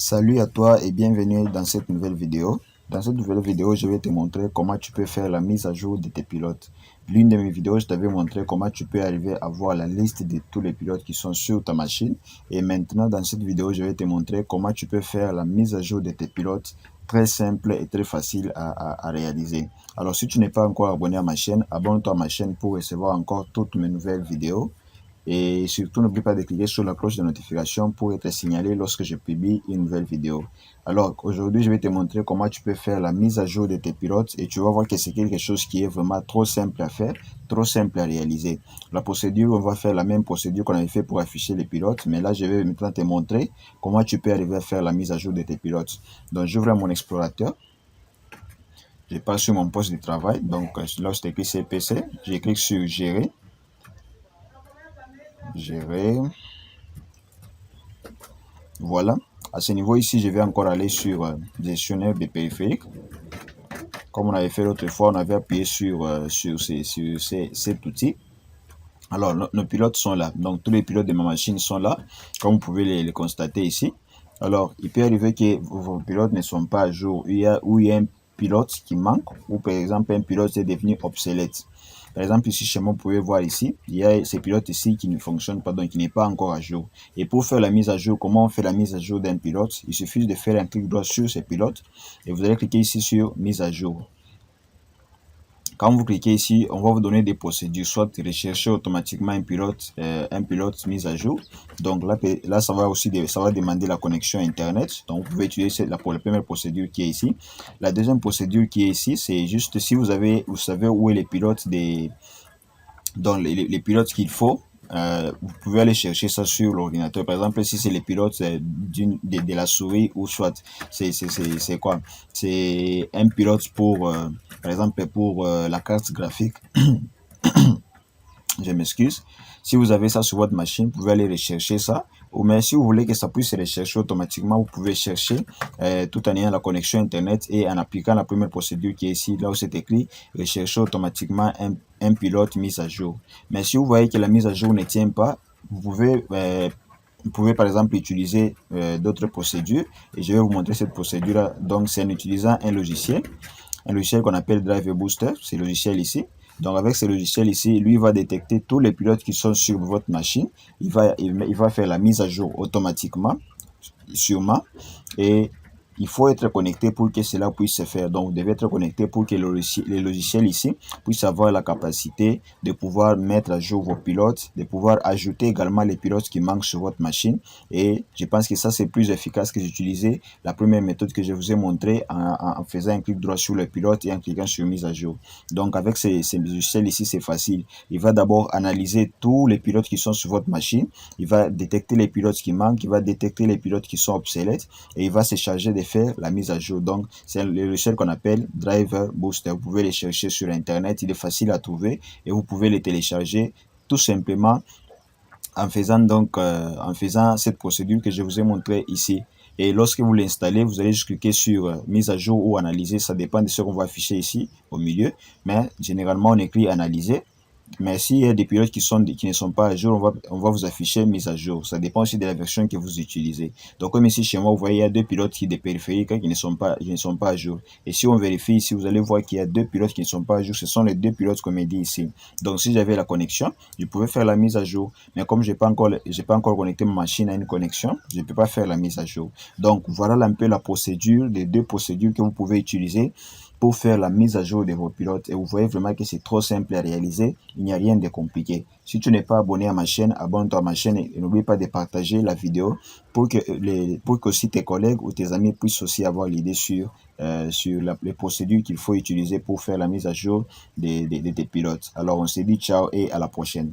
Salut à toi et bienvenue dans cette nouvelle vidéo. Dans cette nouvelle vidéo, je vais te montrer comment tu peux faire la mise à jour de tes pilotes. L'une de mes vidéos, je t'avais montré comment tu peux arriver à voir la liste de tous les pilotes qui sont sur ta machine. Et maintenant, dans cette vidéo, je vais te montrer comment tu peux faire la mise à jour de tes pilotes. Très simple et très facile à réaliser. Alors, si tu n'es pas encore abonné à ma chaîne, abonne-toi à ma chaîne pour recevoir encore toutes mes nouvelles vidéos. Et surtout, n'oublie pas de cliquer sur la cloche de notification pour être signalé lorsque je publie une nouvelle vidéo. Alors, aujourd'hui, je vais te montrer comment tu peux faire la mise à jour de tes pilotes et tu vas voir que c'est quelque chose qui est vraiment trop simple à faire, trop simple à réaliser. La procédure, on va faire la même procédure qu'on avait fait pour afficher les pilotes, mais là, je vais maintenant te montrer comment tu peux arriver à faire la mise à jour de tes pilotes. Donc, j'ouvre mon explorateur. Je passe sur mon poste de travail. Donc, là, c'est écrit CPC. Je clique sur Gérer. Gérer. Voilà. À ce niveau ici, je vais encore aller sur gestionnaire des périphériques. Comme on avait fait l'autre fois, on avait appuyé sur cet outil. Alors, nos pilotes sont là. Donc, tous les pilotes de ma machine sont là, comme vous pouvez les constater ici. Alors, il peut arriver que vos pilotes ne sont pas à jour. Il y a un pilote qui manque, ou par exemple, un pilote est devenu obsolète. Par exemple, ici, chez moi, vous pouvez voir ici, il y a ces pilotes ici qui ne fonctionnent pas, donc qui n'est pas encore à jour. Et pour faire la mise à jour, comment on fait la mise à jour d'un pilote? Il suffit de faire un clic droit sur ces pilotes et vous allez cliquer ici sur mise à jour. Quand vous cliquez ici, on va vous donner des procédures, soit rechercher automatiquement un pilote mise à jour. Donc là ça va aussi ça va demander la connexion Internet. Donc vous pouvez utiliser la première procédure qui est ici. La deuxième procédure qui est ici, c'est juste si vous savez où est les pilotes les pilotes qu'il faut. Vous pouvez aller chercher ça sur l'ordinateur. Par exemple, si c'est les pilotes de la souris ou soit c'est quoi? C'est un pilote pour, par exemple, pour la carte graphique. Je m'excuse. Si vous avez ça sur votre machine, vous pouvez aller rechercher ça. Ou mais si vous voulez que ça puisse rechercher automatiquement, vous pouvez chercher tout en ayant la connexion Internet et en appliquant la première procédure qui est ici, là où c'est écrit, rechercher automatiquement un pilote mise à jour. Mais si vous voyez que la mise à jour ne tient pas, vous pouvez par exemple utiliser d'autres procédures et je vais vous montrer cette procédure-là. Donc c'est en utilisant un logiciel qu'on appelle Drive Booster, c'est le logiciel ici. Donc avec ce logiciel ici, lui va détecter tous les pilotes qui sont sur votre machine. Il va faire la mise à jour automatiquement, sûrement. Et il faut être connecté pour que cela puisse se faire. Donc, vous devez être connecté pour que le logiciel ici puisse avoir la capacité de pouvoir mettre à jour vos pilotes, de pouvoir ajouter également les pilotes qui manquent sur votre machine. Et je pense que ça, c'est plus efficace que d'utiliser la première méthode que je vous ai montrée en faisant un clic droit sur le pilote et en cliquant sur mise à jour. Donc, avec ces logiciels ici, c'est facile. Il va d'abord analyser tous les pilotes qui sont sur votre machine. Il va détecter les pilotes qui manquent. Il va détecter les pilotes qui sont obsolètes. Et il va se charger de faire la mise à jour. Donc, c'est le logiciel qu'on appelle Driver Booster. Vous pouvez les chercher sur Internet. Il est facile à trouver et vous pouvez les télécharger tout simplement en faisant cette procédure que je vous ai montré ici. Et lorsque vous l'installez, vous allez juste cliquer sur mise à jour ou analyser. Ça dépend de ce qu'on va afficher ici au milieu. Mais généralement, on écrit analyser. Mais s'il y a des pilotes qui ne sont pas à jour, on va vous afficher mise à jour. Ça dépend aussi de la version que vous utilisez. Donc, comme ici chez moi, vous voyez, il y a deux pilotes des périphériques qui ne sont pas à jour. Et si on vérifie ici, vous allez voir qu'il y a deux pilotes qui ne sont pas à jour. Ce sont les deux pilotes qu'on m'a dit ici. Donc, si j'avais la connexion, je pouvais faire la mise à jour. Mais comme j'ai pas encore connecté ma machine à une connexion, je ne peux pas faire la mise à jour. Donc, voilà un peu la procédure, les deux procédures que vous pouvez utiliser pour faire la mise à jour de vos pilotes. Et vous voyez vraiment que c'est trop simple à réaliser. Il n'y a rien de compliqué. Si tu n'es pas abonné à ma chaîne, abonne-toi à ma chaîne et n'oublie pas de partager la vidéo pour que aussi tes collègues ou tes amis puissent aussi avoir l'idée sur les procédures qu'il faut utiliser pour faire la mise à jour de tes pilotes. Alors on se dit ciao et à la prochaine.